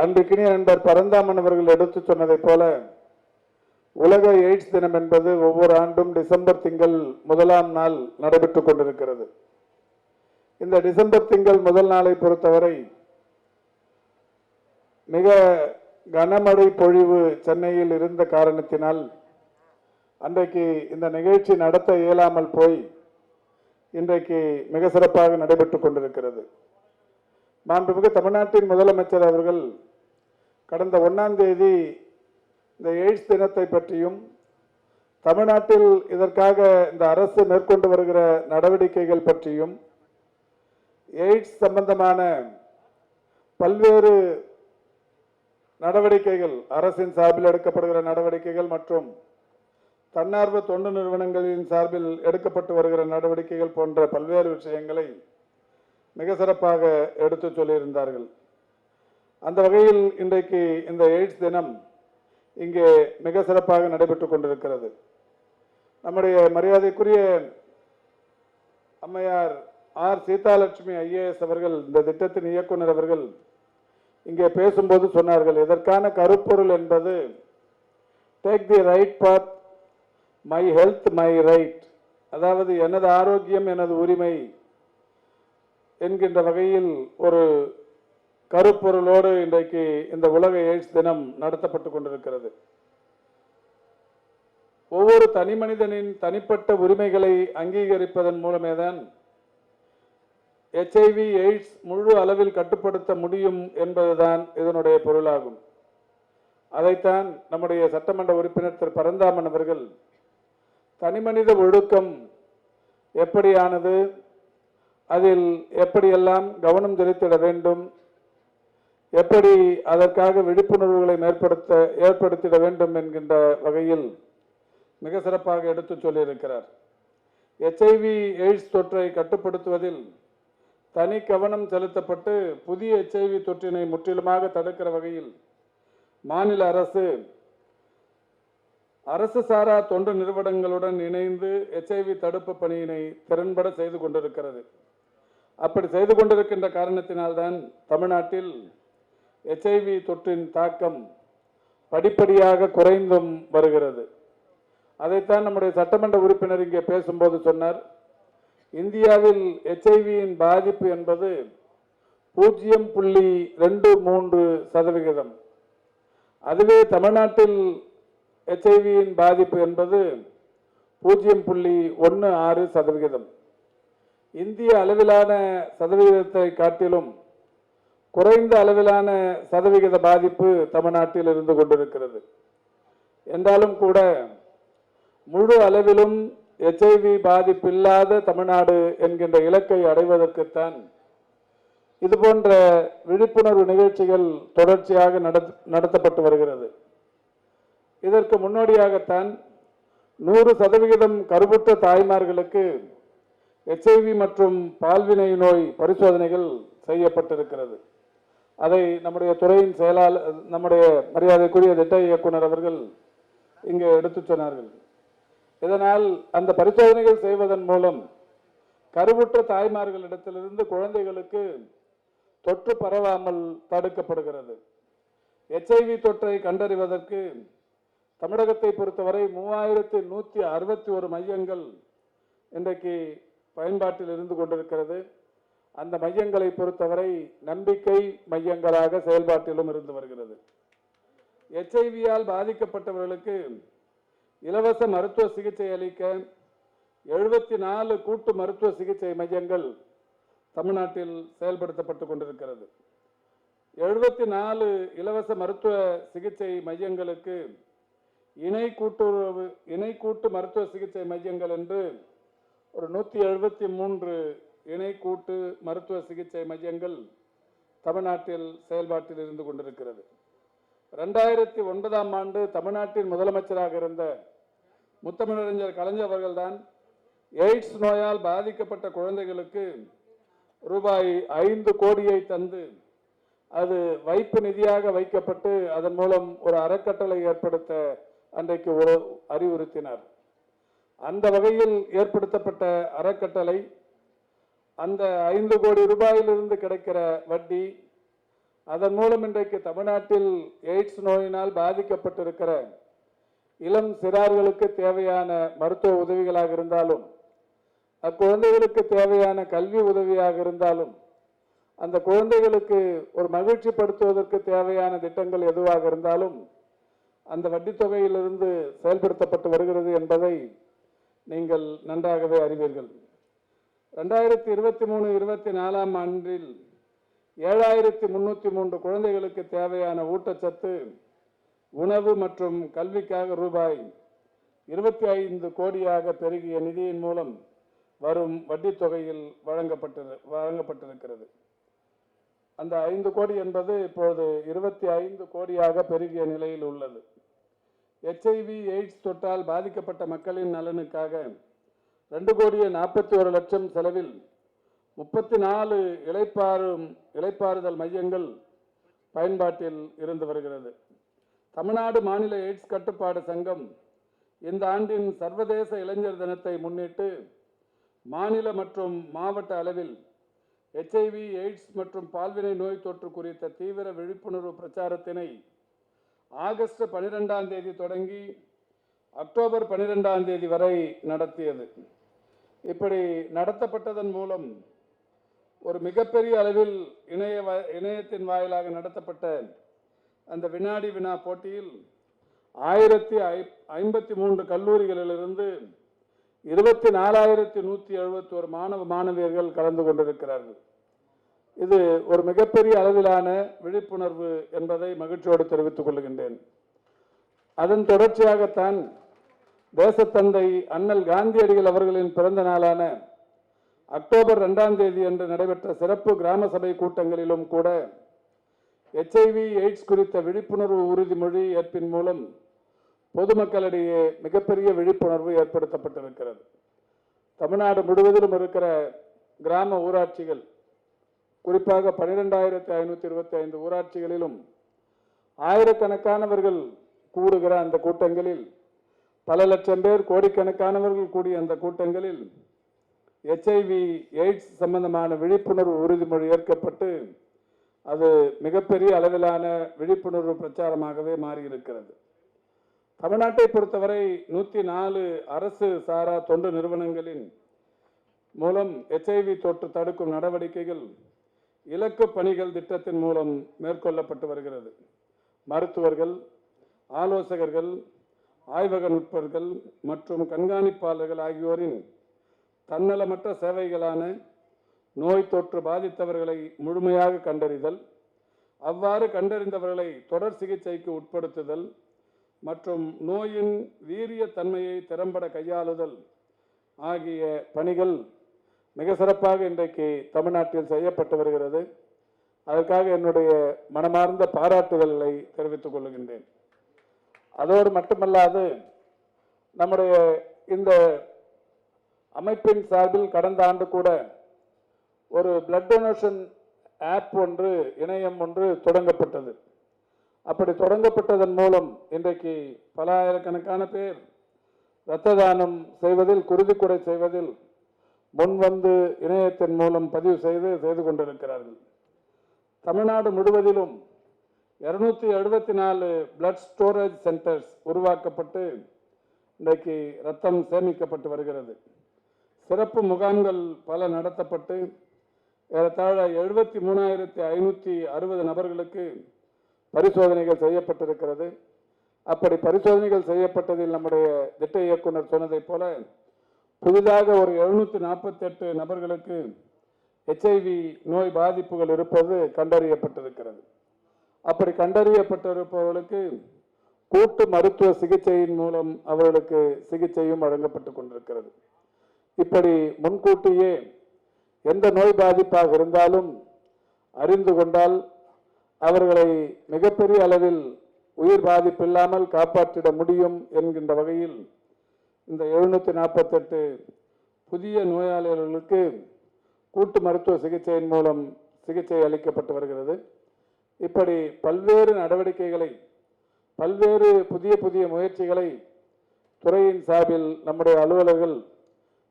அன்றைக்கினிய நண்பர் பரந்தாமன் அவர்கள் எடுத்து சொன்னதை போல உலக எய்ட்ஸ் தினம் என்பது ஒவ்வொரு ஆண்டும் டிசம்பர் திங்கள் 1ஆம் நாள் நடைபெற்றுக் கொண்டிருக்கிறது. இந்த டிசம்பர் திங்கள் முதல் நாளை பொறுத்தவரை மிக கனமழை பொழிவு சென்னையில் இருந்த காரணத்தினால் அன்றைக்கு இந்த நிகழ்ச்சி நடத்த இயலாமல் போய் இன்றைக்கு மிக சிறப்பாக நடைபெற்றுக் கொண்டிருக்கிறது. மாண்புமிகு தமிழ்நாட்டின் முதலமைச்சர் அவர்கள் கடந்த 1ஆம் தேதி இந்த எய்ட்ஸ் தினத்தை பற்றியும் தமிழ்நாட்டில் இதற்காக இந்த அரசு மேற்கொண்டு வருகிற நடவடிக்கைகள் பற்றியும் எய்ட்ஸ் சம்பந்தமான பல்வேறு நடவடிக்கைகள், அரசின் சார்பில் எடுக்கப்படுகிற நடவடிக்கைகள் மற்றும் தன்னார்வ தொண்டு நிறுவனங்களின் சார்பில் எடுக்கப்பட்டு வருகிற நடவடிக்கைகள் போன்ற பல்வேறு விஷயங்களை மிக சிறப்பாக எடுத்து சொல்லியிருந்தார்கள். அந்த வகையில் இன்றைக்கு இந்த எய்ட்ஸ் தினம் இங்கே மிக சிறப்பாக நடைபெற்றுக் கொண்டிருக்கிறது. நம்முடைய மரியாதைக்குரிய அம்மையார் ஆர் சீதாலட்சுமி ஐஏஎஸ் அவர்கள், இந்த திட்டத்தின் இயக்குனர் அவர்கள் இங்கே பேசும்போது சொன்னார்கள், இதற்கான கருப்பொருள் என்பது take the right path, my health my right, அதாவது எனது ஆரோக்கியம் எனது உரிமை என்கின்ற வகையில் ஒரு கருப்பொருளோடு இன்றைக்கு இந்த உலக எய்ட்ஸ் தினம் நடத்தப்பட்டு கொண்டிருக்கிறது. ஒவ்வொரு தனி மனிதனின் தனிப்பட்ட உரிமைகளை அங்கீகரிப்பதன் மூலமே தான் HIV எய்ட்ஸ் முழு அளவில் கட்டுப்படுத்த முடியும் என்பதுதான் இதனுடைய பொருளாகும். அதைத்தான் நம்முடைய சட்டமன்ற உறுப்பினர் திரு பரந்தாமன் அவர்கள் தனிமனித ஒழுக்கம் எப்படியானது, அதில் எப்படியெல்லாம் கவனம் செலுத்திட வேண்டும், எப்படி அதற்காக விழிப்புணர்வுகளை ஏற்படுத்திட வேண்டும் என்கின்ற வகையில் மிக சிறப்பாக எடுத்து சொல்லியிருக்கிறார். HIV எய்ட்ஸ் தொற்றை கட்டுப்படுத்துவதில் தனி கவனம் செலுத்தப்பட்டு புதிய HIV தொற்றினை முற்றிலுமாக தடுக்கிற வகையில் மாநில அரசு சாரா தொண்டு நிறுவனங்களுடன் இணைந்து HIV தடுப்பு பணியினை திறன்பட செய்து கொண்டிருக்கிறது. அப்படி செய்து கொண்டிருக்கின்ற காரணத்தினால்தான் தமிழ்நாட்டில் HIV தொற்றின் தாக்கம் படிப்படியாக குறைந்தும் வருகிறது. அதைத்தான் நம்முடைய சட்டமன்ற உறுப்பினர் இங்கே பேசும்போது சொன்னார், இந்தியாவில் HIVயின் பாதிப்பு என்பது 0.23%. அதுவே தமிழ்நாட்டில் HIVயின் பாதிப்பு என்பது 0.16%. இந்திய அளவிலான சதவிகிதத்தை காட்டிலும் குறைந்த அளவிலான சதவிகித பாதிப்பு தமிழ்நாட்டில் இருந்து கொண்டிருக்கிறது. என்றாலும் கூட முழு அளவிலும் HIV பாதிப்பில்லாத தமிழ்நாடு என்கின்ற இலக்கை அடைவதற்குத்தான் இதுபோன்ற விழிப்புணர்வு நிகழ்ச்சிகள் தொடர்ச்சியாக நடத்தப்பட்டு வருகிறது. இதற்கு முன்னோடியாகத்தான் 100% கருவுற்ற தாய்மார்களுக்கு HIV மற்றும் பால்வினை நோய் பரிசோதனைகள் செய்யப்பட்டிருக்கிறது. அதை நம்முடைய துறையின் செயலாளர், நம்முடைய மரியாதைக்குரிய திட்ட இயக்குனர் அவர்கள் இங்கே எடுத்து சொன்னார்கள். இதனால் அந்த பரிசோதனைகள் செய்வதன் மூலம் கருவுற்ற தாய்மார்களிடத்திலிருந்து குழந்தைகளுக்கு தொற்று பரவாமல் தடுக்கப்படுகிறது. HIV தொற்றை கண்டறிவதற்கு தமிழகத்தை பொறுத்தவரை 3161 மையங்கள் இன்றைக்கு பயன்பாட்டில் இருந்து கொண்டிருக்கிறது. அந்த மையங்களை பொறுத்தவரை நம்பிக்கை மையங்களாக செயல்பாட்டிலும் இருந்து வருகிறது. HIVயால் பாதிக்கப்பட்டவர்களுக்கு இலவச மருத்துவ சிகிச்சை அளிக்க 74 கூட்டு மருத்துவ சிகிச்சை மையங்கள் தமிழ்நாட்டில் செயல்படுத்தப்பட்டு கொண்டிருக்கிறது. 74 இலவச மருத்துவ சிகிச்சை மையங்களுக்கு இணை கூட்டு மருத்துவ சிகிச்சை மையங்கள் என்று ஒரு 173 இணை கூட்டு மருத்துவ சிகிச்சை மையங்கள் தமிழ்நாட்டில் செயல்பாட்டில் இருந்து கொண்டிருக்கிறது. 2009ஆம் ஆண்டு தமிழ்நாட்டின் முதலமைச்சராக இருந்த முத்தமிழறிஞர் கலைஞர் அவர்கள்தான் எய்ட்ஸ் நோயால் பாதிக்கப்பட்ட குழந்தைகளுக்கு ரூபாய் 5 கோடியை தந்து அது வைப்பு நிதியாக வைக்கப்பட்டு அதன் மூலம் ஒரு அறக்கட்டளை ஏற்படுத்த அன்றைக்கு அறிவுறுத்தினார். அந்த வகையில் ஏற்படுத்தப்பட்ட அறக்கட்டளை அந்த 5 கோடி ரூபாயிலிருந்து கிடைக்கிற வட்டி அதன் மூலம் இன்றைக்கு தமிழ்நாட்டில் எய்ட்ஸ் நோயினால் பாதிக்கப்பட்டிருக்கிற இளம் சிறார்களுக்கு தேவையான மருத்துவ உதவிகளாக இருந்தாலும், அக்குழந்தைகளுக்கு தேவையான கல்வி உதவியாக இருந்தாலும், அந்த குழந்தைகளுக்கு ஒரு மகிழ்ச்சி படுத்துவதற்கு தேவையான திட்டங்கள் எதுவாக இருந்தாலும் அந்த வட்டித் தொகையிலிருந்து செயல்படுத்தப்பட்டு வருகிறது என்பதை நீங்கள் நன்றாகவே அறிவீர்கள். 2023-24 ஆண்டில் 7303 குழந்தைகளுக்கு தேவையான ஊட்டச்சத்து, உணவு மற்றும் கல்விக்காக ரூபாய் 25 கோடியாக பெருகிய நிதியின் மூலம் வரும் வட்டித் தொகையில் வழங்கப்பட்டிருக்கிறது. அந்த 5 கோடி என்பது இப்போது 25 கோடியாக பெருகிய நிலையில் உள்ளது. HIV எய்ட்ஸ் தொற்றால் பாதிக்கப்பட்ட மக்களின் நலனுக்காக 2,41,00,000 செலவில் 34 இளைப்பாறுதல் மையங்கள் பயன்பாட்டில் இருந்து வருகிறது. தமிழ்நாடு மாநில எய்ட்ஸ் கட்டுப்பாடு சங்கம் இந்த ஆண்டின் சர்வதேச இளைஞர் தினத்தை முன்னிட்டு மாநில மற்றும் மாவட்ட அளவில் HIV எய்ட்ஸ் மற்றும் பால்வினை நோய் தொற்று குறித்த தீவிர விழிப்புணர்வு பிரச்சாரத்தினை ஆகஸ்ட் 12ஆம் தேதி தொடங்கி அக்டோபர் 12ஆம் தேதி வரை நடத்தியது. இப்படி நடத்தப்பட்டதன் மூலம் ஒரு மிகப்பெரிய அளவில் இணையத்தின் வாயிலாக நடத்தப்பட்ட அந்த வினாடி வினா போட்டியில் 1053 கல்லூரிகளிலிருந்து 24,171 மாணவ மாணவியர்கள் கலந்து கொண்டிருக்கிறார்கள். இது ஒரு மிகப்பெரிய அளவிலான விழிப்புணர்வு என்பதை மகிழ்ச்சியோடு தெரிவித்துக் கொள்கின்றேன். அதன் தொடர்ச்சியாகத்தான் தேசத்தந்தை அண்ணல் காந்தியடிகள் அவர்களின் பிறந்த நாளான அக்டோபர் 2ஆம் தேதி அன்று நடைபெற்ற சிறப்பு கிராம சபை கூட்டங்களிலும் கூட HIV எய்ட்ஸ் குறித்த விழிப்புணர்வு உறுதிமொழி ஏற்பின் மூலம் பொதுமக்களிடையே மிகப்பெரிய விழிப்புணர்வு ஏற்படுத்தப்பட்டிருக்கிறது. தமிழ்நாடு முழுவதிலும் இருக்கிற கிராம ஊராட்சிகள், குறிப்பாக 12,525 ஊராட்சிகளிலும் ஆயிரக்கணக்கானவர்கள் கூடுகிற அந்த கூட்டங்களில், பல லட்சம் பேர், கோடிக்கணக்கானவர்கள் கூடிய அந்த கூட்டங்களில் HIV எய்ட்ஸ் சம்பந்தமான விழிப்புணர்வு உறுதிமொழி ஏற்கப்பட்டு அது மிகப்பெரிய அளவிலான விழிப்புணர்வு பிரச்சாரமாகவே மாறியிருக்கிறது. தமிழ்நாட்டை பொறுத்தவரை 104 அரசு சாரா தொண்டு நிறுவனங்களின் மூலம் HIV தொற்று தடுக்கும் நடவடிக்கைகள் இலக்கு பணிகள் திட்டத்தின் மூலம் மேற்கொள்ளப்பட்டு வருகிறது. மருத்துவர்கள், ஆலோசகர்கள், ஆய்வக நுட்பர்கள் மற்றும் கண்காணிப்பாளர்கள் ஆகியோரின் தன்னலமற்ற சேவைகளான நோய் தொற்று பாதித்தவர்களை முழுமையாக கண்டறிதல், அவ்வாறு கண்டறிந்தவர்களை தொடர் சிகிச்சைக்கு உட்படுத்துதல் மற்றும் நோயின் வீரிய தன்மையை திறம்பட கையாளுதல் ஆகிய பணிகள் மிக சிறப்பாக இன்றைக்கு தமிழ்நாட்டில் செய்யப்பட்டு வருகிறது. அதற்காக என்னுடைய மனமார்ந்த பாராட்டுதல்களை தெரிவித்துக் கொள்கின்றேன். அதோடு மட்டுமல்லாது, நம்முடைய இந்த அமைப்பின் சார்பில் கடந்த ஆண்டு கூட ஒரு பிளட் டொனேஷன் ஆப் ஒன்று, இணையம் ஒன்று தொடங்கப்பட்டது. அப்படி தொடங்கப்பட்டதன் மூலம் இன்றைக்கு பல ஆயிரக்கணக்கான பேர் இரத்த தானம் செய்வதில், குருதிக்குடை செய்வதில் முன்வந்து இணையத்தின் மூலம் பதிவு செய்து கொண்டிருக்கிறார்கள். தமிழ்நாடு முழுவதிலும் 274 பிளட் ஸ்டோரேஜ் சென்டர்ஸ் உருவாக்கப்பட்டு இன்றைக்கு இரத்தம் சேமிக்கப்பட்டு வருகிறது. சிறப்பு முகாம்கள் பல நடத்தப்பட்டு ஏறத்தாழ 73,560 நபர்களுக்கு பரிசோதனைகள் செய்யப்பட்டிருக்கிறது. அப்படி பரிசோதனைகள் செய்யப்பட்டதில் நம்முடைய திட்ட இயக்குனர் சொன்னதைப் போல புதிதாக ஒரு 748 நபர்களுக்கு HIV நோய் பாதிப்புகள் இருப்பது கண்டறியப்பட்டிருக்கிறது. அப்படி கண்டறியப்பட்டிருப்பவர்களுக்கு கூட்டு மருத்துவ சிகிச்சையின் மூலம் அவர்களுக்கு சிகிச்சையும் வழங்கப்பட்டு கொண்டிருக்கிறது. இப்படி முன்கூட்டியே எந்த நோய் பாதிப்பாக இருந்தாலும் அறிந்து கொண்டால் அவர்களை மிகப்பெரிய அளவில் உயிர் பாதிப்பு இல்லாமல் காப்பாற்றிட முடியும் என்கின்ற வகையில் இந்த 748 புதிய நோயாளிகளுக்கு கூட்டு மருத்துவ சிகிச்சையின் மூலம் சிகிச்சை அளிக்கப்பட்டு வருகிறது. இப்படி பல்வேறு நடவடிக்கைகளை, பல்வேறு புதிய முயற்சிகளை துறையின் சார்பில் நம்முடைய அலுவலர்கள்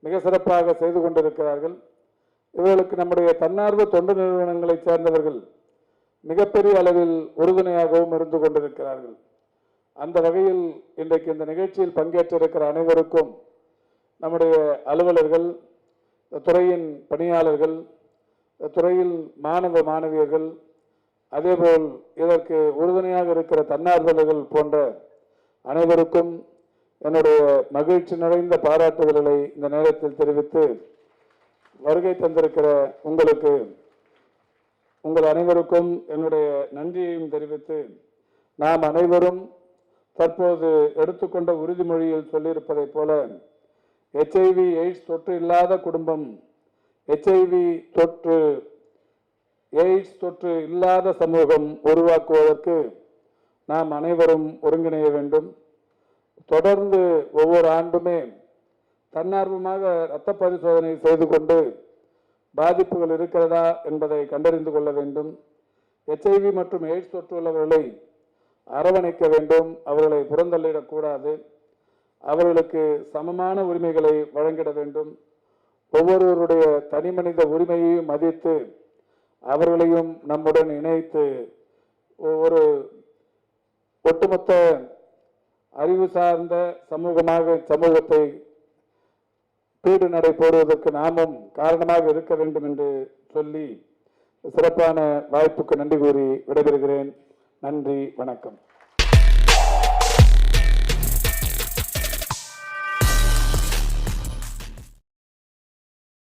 மிக சிறப்பாக செய்து கொண்டிருக்கிறார்கள். இவர்களுக்கு நம்முடைய தன்னார்வ தொண்டு நிறுவனங்களைச் சேர்ந்தவர்கள் மிகப்பெரிய அளவில் உறுதுணையாகவும் இருந்து கொண்டிருக்கிறார்கள். அந்த வகையில் இன்றைக்கு இந்த நிகழ்ச்சியில் பங்கேற்றிருக்கிற அனைவருக்கும் நம்முடைய அலுவலர்கள், துறையின் பணியாளர்கள், துறையில் மாணவ மாணவியர்கள், அதேபோல் இதற்கு உறுதுணையாக இருக்கிற தன்னார்வலர்கள் போன்ற அனைவருக்கும் என்னுடைய மகிழ்ச்சி நிறைந்த பாராட்டுதல்களை இந்த நேரத்தில் தெரிவித்து, வருகை தந்திருக்கிற உங்கள் அனைவருக்கும் என்னுடைய நன்றியையும் தெரிவித்து, நாம் அனைவரும் தற்போது எடுத்துக்கொண்ட உறுதிமொழியில் சொல்லியிருப்பதைப் போல HIV எய்ட்ஸ் தொற்று இல்லாத குடும்பம், HIV எய்ட்ஸ் தொற்று இல்லாத சமூகம் உருவாக்குவதற்கு நாம் அனைவரும் ஒருங்கிணைய வேண்டும். தொடர்ந்து ஒவ்வொரு ஆண்டுமே தன்னார்வமாக இரத்த பரிசோதனை செய்து கொண்டு பாதிப்புகள் இருக்கிறதா என்பதை கண்டறிந்து கொள்ள வேண்டும். HIV மற்றும் எய்ட்ஸ் தொற்று உள்ளவர்களை அரவணைக்க வேண்டும். அவர்களை புறந்தள்ளிடக்கூடாது. அவர்களுக்கு சமமான உரிமைகளை வழங்கிட வேண்டும். ஒவ்வொருவருடைய தனிமனித உரிமையையும் மதித்து அவர்களையும் நம்முடன் இணைத்து ஒரு ஒட்டுமொத்த அறிவு சார்ந்த சமூகத்தை பீடு நடை போடுவதற்கு நாமும் காரணமாக இருக்க வேண்டும் என்று சொல்லி சிறப்பான வாய்ப்புக்கு நன்றி கூறி விடைபெறுகிறேன். நன்றி, வணக்கம்.